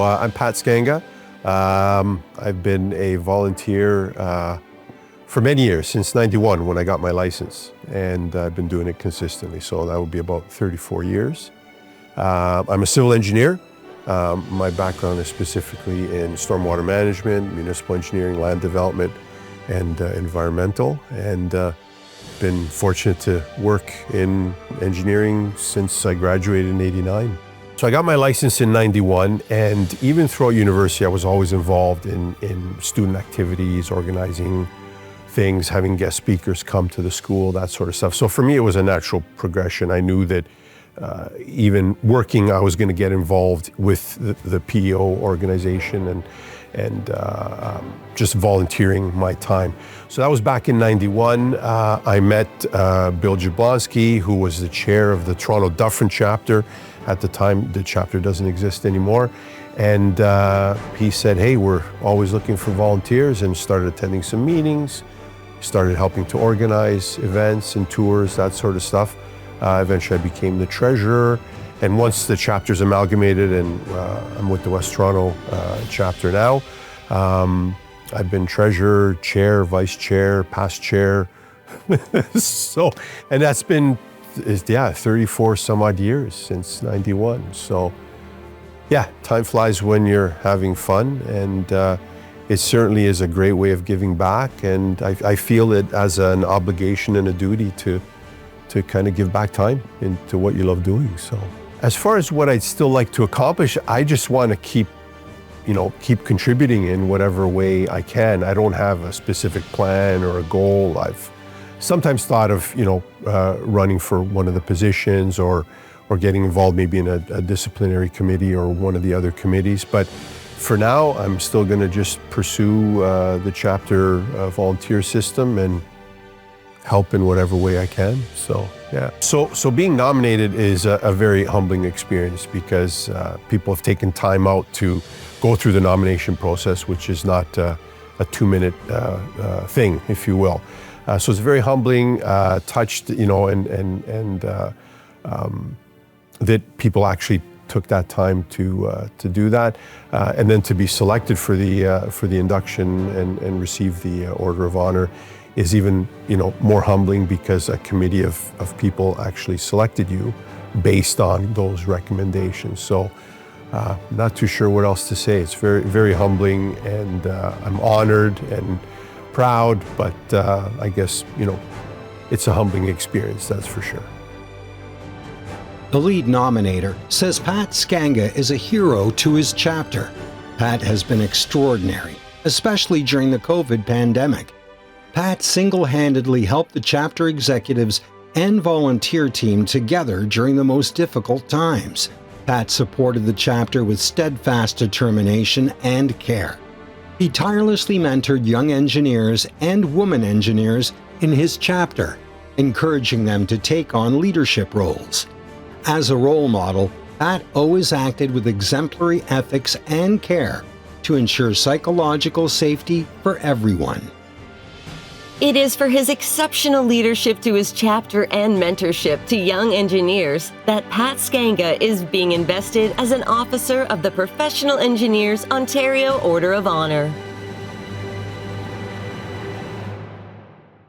I'm Pat Scanga. I've been a volunteer for many years, since '91 when I got my license, and I've been doing it consistently, so that would be about 34 years. I'm a civil engineer. My background is specifically in stormwater management, municipal engineering, land development, and environmental, and been fortunate to work in engineering since I graduated in '89. So I got my license in '91, and even throughout university, I was always involved in student activities, organizing things, having guest speakers come to the school, that sort of stuff. So for me, it was a natural progression. I knew that even working, I was going to get involved with the PEO organization and just volunteering my time. So that was back in '91. I met Bill Jablonski, who was the chair of the Toronto Dufferin chapter. At the time, the chapter doesn't exist anymore. And he said, hey, we're always looking for volunteers, and started attending some meetings, started helping to organize events and tours, that sort of stuff. Eventually I became the treasurer. And once the chapter's amalgamated, and I'm with the West Toronto chapter now, I've been treasurer, chair, vice chair, past chair. So, and that's been 34 some odd years since '91. So yeah, time flies when you're having fun, and it certainly is a great way of giving back, and I feel it as an obligation and a duty to kind of give back time into what you love doing. So as far as what I'd still like to accomplish, I just want to keep contributing in whatever way I can. I don't have a specific plan or a goal. I've sometimes thought of, running for one of the positions or getting involved maybe in a disciplinary committee or one of the other committees. But for now, I'm still going to just pursue the chapter volunteer system and help in whatever way I can. So yeah. So being nominated is a very humbling experience, because people have taken time out to go through the nomination process, which is not a 2-minute thing, if you will. So it's very humbling, touched, and that people actually took that time to do that, and then to be selected for the induction and receive the Order of Honor is even more humbling, because a committee of people actually selected you based on those recommendations. So not too sure what else to say. It's very, very humbling, and I'm honored and proud, but I guess, it's a humbling experience, that's for sure. The lead nominator says Pat Scanga is a hero to his chapter. Pat has been extraordinary, especially during the COVID pandemic. Pat single-handedly helped the chapter executives and volunteer team together during the most difficult times. Pat supported the chapter with steadfast determination and care. He tirelessly mentored young engineers and women engineers in his chapter, encouraging them to take on leadership roles. As a role model, Pat always acted with exemplary ethics and care to ensure psychological safety for everyone. It is for his exceptional leadership to his chapter and mentorship to young engineers that Pat Scanga is being invested as an officer of the Professional Engineers Ontario Order of Honor.